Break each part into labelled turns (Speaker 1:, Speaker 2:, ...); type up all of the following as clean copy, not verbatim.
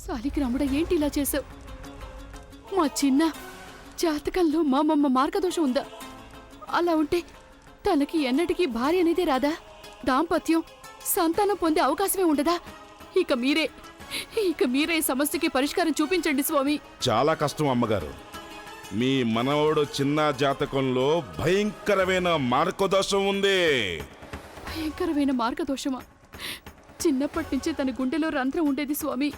Speaker 1: సాలిగ్రాముడ ఏంటి ఇలా చేసావు? మా చిన్న జాతకంలో మా మార్గదోషం ఉందా? అలా ఉంటే తనకి ఎన్నటికీ భార్య అనేదే రాదా? దాంపత్యం సంతానం పొందే అవకాశమే ఉండదా? ఇక మీరే సమస్యకి పరిష్కారం చూపించండి స్వామి.
Speaker 2: చాలా కష్టం అమ్మగారు. మీ మనవడు చిన్న జాతకంలో భయంకరమైన మార్గదోషం ఉంది.
Speaker 1: భయంకరమైన మార్గదోషమా? చిన్నప్పటి నుంచి తన గుండెలో రంధ్రం ఉండేది స్వామి.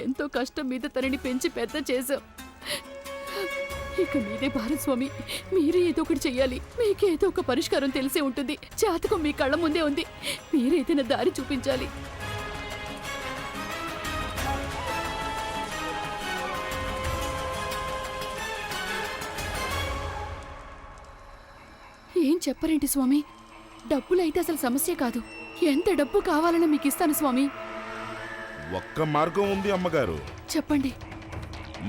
Speaker 1: ఎంతో కష్టం మీద తనని పెంచి పెద్ద చేశాం. ఇక మీదే భారత్ స్వామి. మీరే ఏదో ఒకటి చెయ్యాలి. మీకేదో ఒక పరిష్కారం తెలిసే ఉంటుంది. జాతకం మీ కళ్ళ ముందే ఉంది. మీరేదైనా దారి చూపించాలి. ఏం చెప్పరేంటి స్వామి? డబ్బులైతే అసలు సమస్య కాదు. ఎంత డబ్బు కావాలన్నా మీకు ఇస్తాను స్వామి.
Speaker 2: ఒక్క మార్గం ఉంది అమ్మగారు.
Speaker 1: చెప్పండి.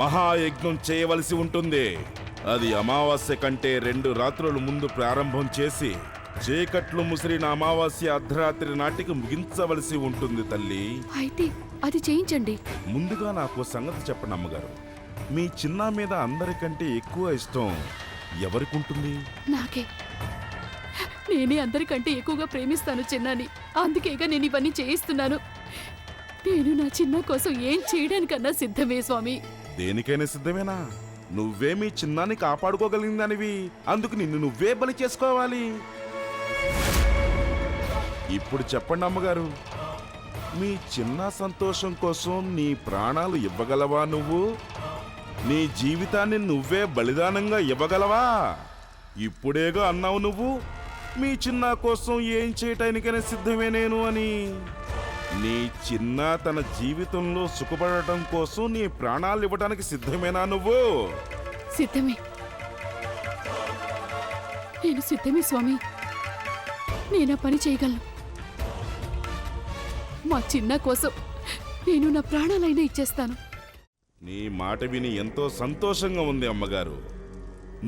Speaker 2: మహాయజ్ఞం చేయవలసి ఉంటుంది. అది అమావాస్య కంటే 2 రాత్రులు ముందు ప్రారంభం చేసి చీకట్లు ముసిరిన అమావాస్య అర్ధరాత్రి నాటికి ముగించవలసి ఉంటుంది తల్లి.
Speaker 1: అయితే అది చేయించండి.
Speaker 2: ముందుగా నాకు సంగతి చెప్పండి అమ్మగారు. మీ చిన్న మీద అందరికంటే ఎక్కువ ఇష్టం ఎవరికుంటుంది?
Speaker 1: నాకే. నేనే అందరికంటే ఎక్కువగా ప్రేమిస్తాను చిన్నాని. అందుకేగా నేను ఇవన్నీ చేయిస్తున్నాను. నేను నా చిన్న కోసం ఏం చేయడానికన్నా సిద్ధమే స్వామి.
Speaker 2: దేనికైనా సిద్ధమేనా? నువ్వే మీ చిన్నాన్ని కాపాడుకోగలిగిందనివి. అందుకు నిన్ను నువ్వే బలి చేసుకోవాలి. ఇప్పుడు చెప్పండి అమ్మగారు, మీ చిన్న సంతోషం కోసం నీ ప్రాణాలు ఇవ్వగలవా? నువ్వు నీ జీవితాన్ని నువ్వే బలిదానంగా ఇవ్వగలవా? ఇప్పుడేగా అన్నావు నువ్వు మీ చిన్న కోసం ఏం చేయటానికైనా సిద్ధమే నేను అని. నీ చిన్న తన జీవితంలో సుఖపడటం కోసం నీ ప్రాణాలు ఇవ్వడానికి సిద్ధమేనా నువ్వు?
Speaker 1: సిద్ధమే. నేను సిద్ధమే స్వామి. నేను పని చేయగలను. మా చిన్న కోసం నేను నా ప్రాణాలైనా ఇచ్చేస్తాను.
Speaker 2: నీ మాట విని ఎంతో సంతోషంగా ఉంది అమ్మగారు.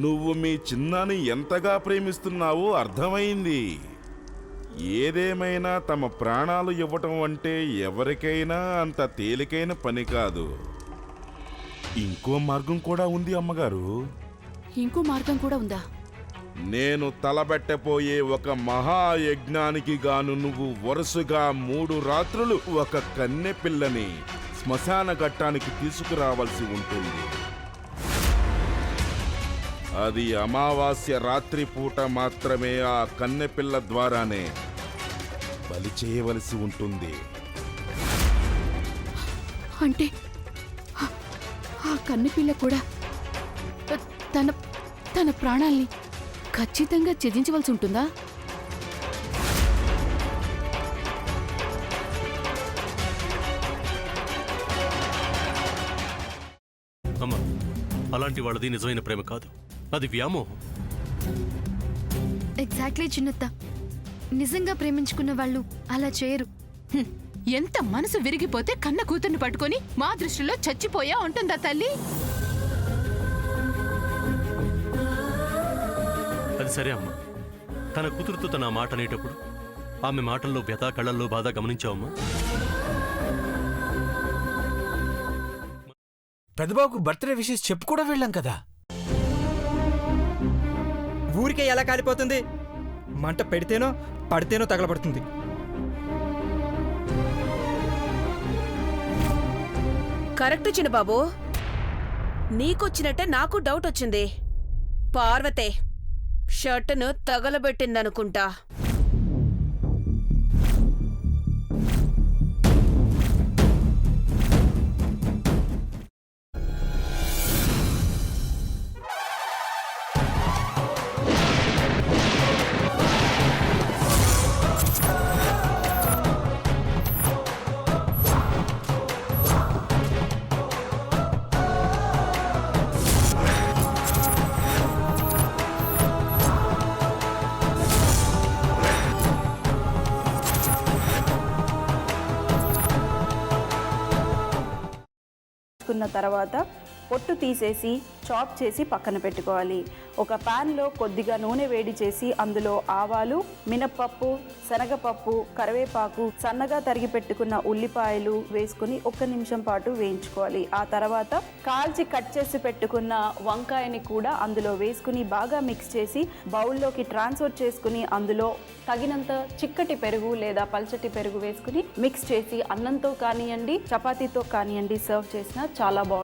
Speaker 2: నువ్వు మీ చిన్నాని ఎంతగా ప్రేమిస్తున్నావో అర్థమైంది. ఏదేమైనా తమ ప్రాణాలు ఇవ్వటం అంటే ఎవరికైనా అంత తేలికైన పని కాదు. ఇంకో మార్గం కూడా ఉంది అమ్మగారు.
Speaker 1: ఇంకో మార్గం కూడా ఉందా?
Speaker 2: నేను తలబెట్టబోయే ఒక మహాయజ్ఞానికి గాను నువ్వు వరుసగా 3 రాత్రులు ఒక కన్నె పిల్లని శ్మశాన ఘట్టానికి తీసుకురావాల్సి ఉంటుంది. అది అమావాస్య రాత్రి పూట మాత్రమే ఆ కన్నెపిల్ల ద్వారానే బలి చేయవలసి ఉంటుంది.
Speaker 1: అంటే ఆ కన్నెపిల్ల కూడా తన ప్రాణాల్ని ఖచ్చితంగా త్యజించవలసి ఉంటుందా?
Speaker 3: అమ్మా, అలాంటి వాళ్ళది నిజమైన ప్రేమ కాదు, అది వ్యామోహం.
Speaker 4: ఎగ్జాక్ట్లీ చిన్నత్త. నిజంగా ప్రేమించుకున్న వాళ్ళు అలా చేయరు.
Speaker 5: ఎంత మనసు విరిగిపోతే కన్న కూతుర్ని పట్టుకొని మా దృష్టిలో చచ్చిపోయా ఉంటుందా తల్లి?
Speaker 3: అది సరే అమ్మా, తన కూతురుతో తన మాట అనేటప్పుడు ఆమె మాటల్లో వ్యథ, కళ్ళల్లో బాధ గమనించావమ్మా?
Speaker 6: పెద్దబాబుకు బర్త్డే విషెస్ చెప్పు కూడా వెళ్ళాం కదా.
Speaker 7: ఊరికే ఎలా కాలిపోతుంది? మంట పెడితేనో పడితేనో తగలబడుతుంది.
Speaker 8: కరెక్ట్ చిన్నబాబు. నీకొచ్చినట్టే నాకు డౌట్ వచ్చింది. పార్వతే షర్టును తగలబెట్టిందనుకుంటా.
Speaker 9: తర్వాత పొట్టు తీసేసి చాప్ చేసి పక్కన పెట్టుకోవాలి. ఒక ప్యాన్లో కొద్దిగా నూనె వేడి చేసి అందులో ఆవాలు, మినప్పప్పు, శనగపప్పు, కరివేపాకు, సన్నగా తరిగి పెట్టుకున్న ఉల్లిపాయలు వేసుకుని 1 నిమిషం పాటు వేయించుకోవాలి. ఆ తర్వాత కాల్చి కట్ చేసి పెట్టుకున్న వంకాయని కూడా అందులో వేసుకుని బాగా మిక్స్ చేసి బౌల్లోకి ట్రాన్స్ఫర్ చేసుకుని అందులో తగినంత చిక్కటి పెరుగు లేదా పల్చటి పెరుగు వేసుకుని మిక్స్ చేసి అన్నంతో కానివ్వండి, చపాతీతో కానివ్వండి సర్వ్ చేసినా చాలా బాగుంటుంది.